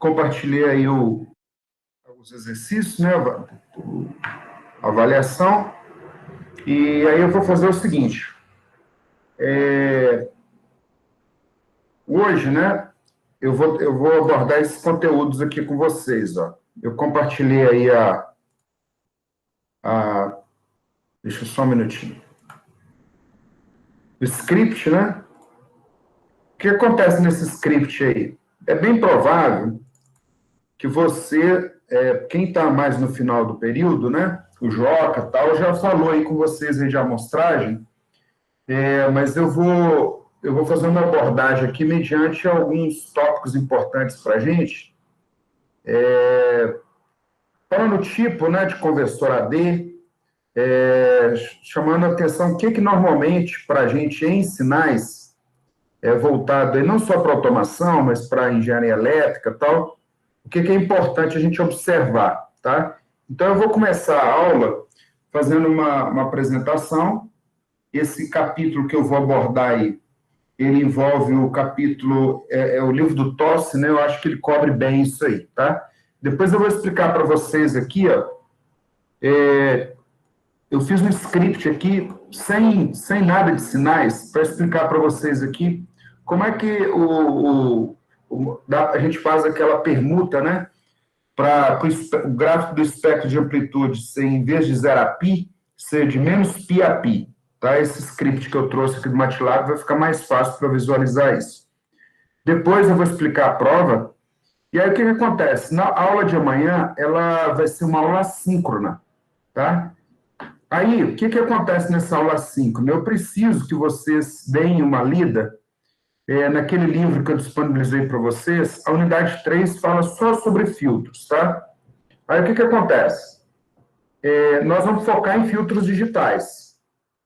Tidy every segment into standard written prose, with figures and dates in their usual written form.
compartilhei aí os exercícios, né? A avaliação. E aí eu vou fazer o seguinte. Hoje, né? Eu vou abordar esses conteúdos aqui com vocês, ó. Eu compartilhei aí deixa eu só um minutinho. O script, né? O que acontece nesse script aí? É bem provável que você, quem está mais no final do período, né? O Joca tal, já falou aí com vocês aí de amostragem, mas eu vou fazer uma abordagem aqui mediante alguns tópicos importantes para a gente. Falando tipo, né, de conversor AD, chamando a atenção o que normalmente para a gente em sinais voltado aí, não só para automação, mas para engenharia elétrica e tal, o que é importante a gente observar, tá? Então, eu vou começar a aula fazendo uma apresentação. Esse capítulo que eu vou abordar aí, ele envolve o capítulo, o livro do Tosse, né? Eu acho que ele cobre bem isso aí, tá? Depois eu vou explicar para vocês aqui, ó, eu fiz um script aqui, sem nada de sinais, para explicar para vocês aqui como é que a gente faz aquela permuta, né? Para o gráfico do espectro de amplitude ser, em vez de 0 a π, ser de menos π a π. Tá? Esse script que eu trouxe aqui do MATLAB vai ficar mais fácil para visualizar isso. Depois eu vou explicar a prova. E aí o que acontece? Na aula de amanhã, ela vai ser uma aula assíncrona. Tá? Aí, o que acontece nessa aula assíncrona? Eu preciso que vocês deem uma lida naquele livro que eu disponibilizei para vocês. A unidade 3 fala só sobre filtros, tá? Aí, o que acontece? Nós vamos focar em filtros digitais,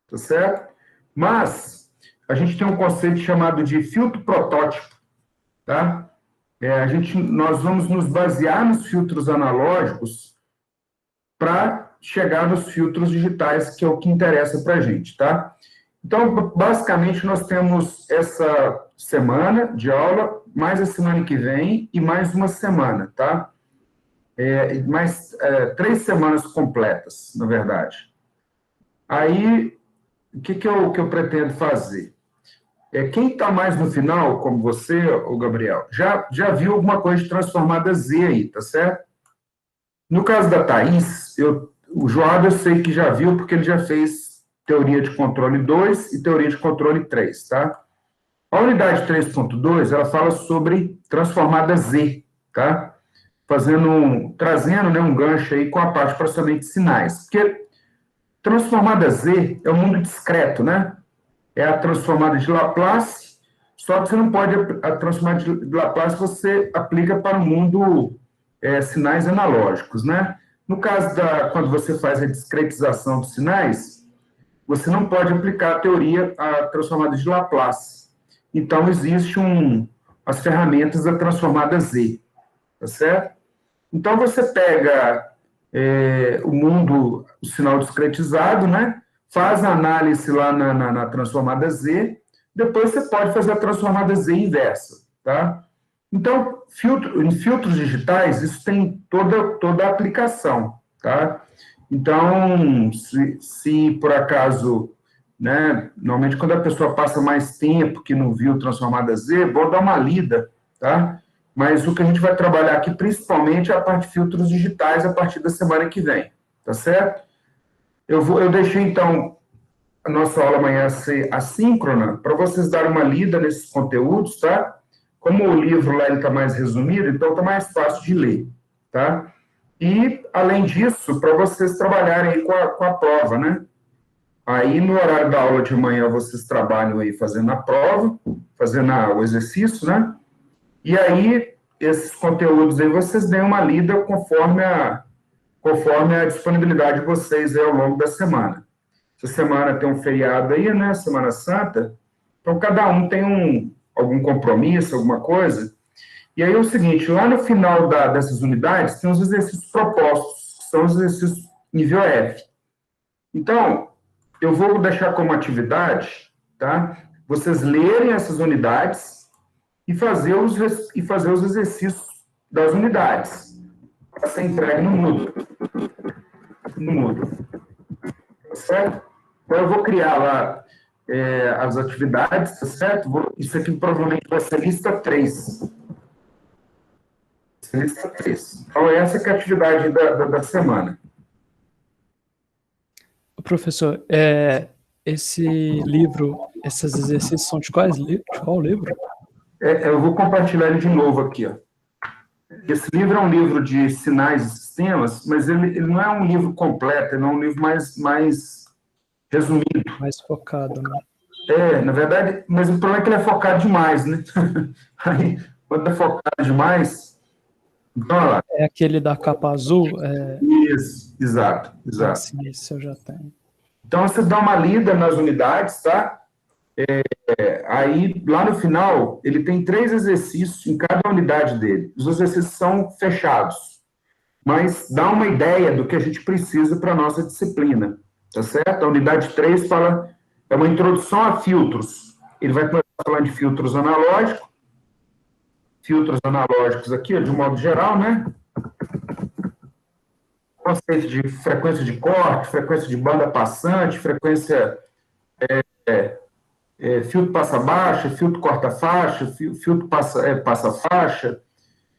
tá certo? Mas, a gente tem um conceito chamado de filtro protótipo, tá? Nós vamos nos basear nos filtros analógicos para chegar nos filtros digitais, que é o que interessa para a gente, tá? Então, basicamente, nós temos essa semana de aula, mais a semana que vem e mais uma semana, tá? Mais 3 semanas completas, na verdade. Aí, o que eu pretendo fazer? Quem está mais no final, como você, o Gabriel, já viu alguma coisa de transformada Z aí, tá certo? No caso da Thaís, o João eu sei que já viu, porque ele já fez teoria de controle 2 e teoria de controle 3, tá? A unidade 3.2, ela fala sobre transformada Z, tá? Trazendo, né, um gancho aí com a parte de processamento de sinais. Porque transformada Z é um mundo discreto, né? É a transformada de Laplace, só que você não pode, a transformada de Laplace você aplica para o mundo sinais analógicos, né? No caso quando você faz a discretização dos sinais, você não pode aplicar a transformada de Laplace. Então, existem as ferramentas da transformada Z, tá certo? Então, você pega o sinal discretizado, né? Faz a análise lá na transformada Z, depois você pode fazer a transformada Z inversa, tá? Então, em filtros digitais, isso tem toda a aplicação, tá? Então, se por acaso, né, normalmente quando a pessoa passa mais tempo que não viu transformada Z, vou dar uma lida, tá? Mas o que a gente vai trabalhar aqui, principalmente, é a parte de filtros digitais a partir da semana que vem, tá certo? Eu deixei, então, a nossa aula amanhã ser assíncrona, para vocês darem uma lida nesses conteúdos, tá? Como o livro lá está mais resumido, então está mais fácil de ler, tá? E, além disso, para vocês trabalharem aí com a prova, né? Aí, no horário da aula de manhã, vocês trabalham aí fazendo a prova, fazendo o exercício, né? E aí, esses conteúdos aí, vocês deem uma lida conforme a disponibilidade de vocês aí ao longo da semana. Essa semana tem um feriado aí, né? Semana Santa. Então, cada um tem algum compromisso, alguma coisa. E aí é o seguinte, lá no final dessas unidades, tem os exercícios propostos, que são os exercícios nível F. Então, eu vou deixar como atividade, tá? Vocês lerem essas unidades e fazer os exercícios das unidades. Para ser entregue no Moodle. No Moodle. Tá certo? Então, eu vou criar lá as atividades, tá certo? Isso aqui provavelmente vai ser lista 3. Lista 3. Então, essa que é a atividade da semana. Professor, esse livro, esses exercícios são de qual livro? Eu vou compartilhar ele de novo aqui, ó. Esse livro é um livro de sinais e sistemas, mas ele não é um livro completo, ele é um livro mais resumido. Mais focado, né? Na verdade, mas o problema é que ele é focado demais, né? Aí, quando é focado demais, então, olha lá. É aquele da capa azul? Isso, exato. Sim, esse eu já tenho. Então, você dá uma lida nas unidades, tá? Aí, lá no final, ele tem 3 exercícios em cada unidade dele. Os exercícios são fechados, mas dá uma ideia do que a gente precisa para a nossa disciplina, tá certo? A unidade 3 é uma introdução a filtros. Ele vai começar falando de filtros analógicos aqui, de um modo geral, né? Conceito de frequência de corte, frequência de banda passante, frequência filtro passa-baixa, filtro corta-faixa, filtro passa-faixa.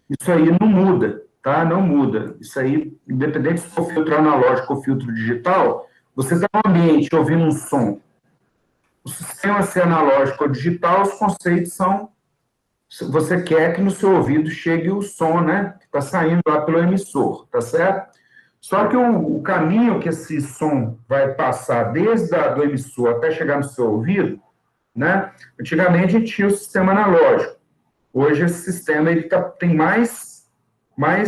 Isso aí não muda, tá? Não muda. Isso aí, independente se for filtro analógico ou filtro digital, você está no ambiente ouvindo um som. O sistema ser analógico ou digital, os conceitos são... Você quer que no seu ouvido chegue o som, né? Que está saindo lá pelo emissor, tá certo? Só que o caminho que esse som vai passar desde do emissor até chegar no seu ouvido, né? Antigamente a gente tinha o sistema analógico. Hoje esse sistema tem mais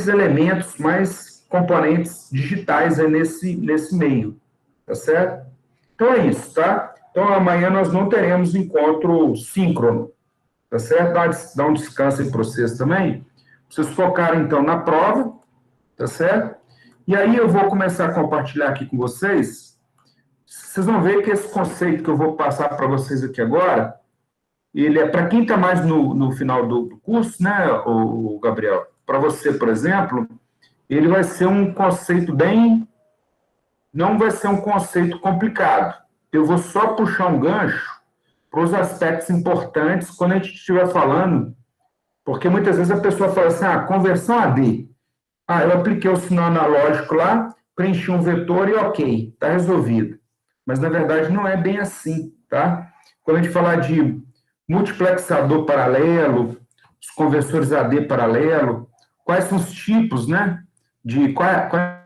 elementos, mais componentes digitais aí nesse meio, tá certo? Então é isso, tá? Então amanhã nós não teremos encontro síncrono, tá certo? Dá um descanso aí para vocês também. Vocês focarem então na prova, tá certo? E aí eu vou começar a compartilhar aqui com vocês. Vocês vão ver que esse conceito que eu vou passar para vocês aqui agora, ele é para quem está mais no final do curso, né, o Gabriel? Para você, por exemplo, ele vai ser um conceito não vai ser um conceito complicado. Eu vou só puxar um gancho para os aspectos importantes quando a gente estiver falando, porque muitas vezes a pessoa fala assim, conversão AD. Eu apliquei o sinal analógico lá, preenchi um vetor e ok, está resolvido. Mas, na verdade, não é bem assim, tá? Quando a gente falar de multiplexador paralelo, os conversores AD paralelo, quais são os tipos, né? Qual é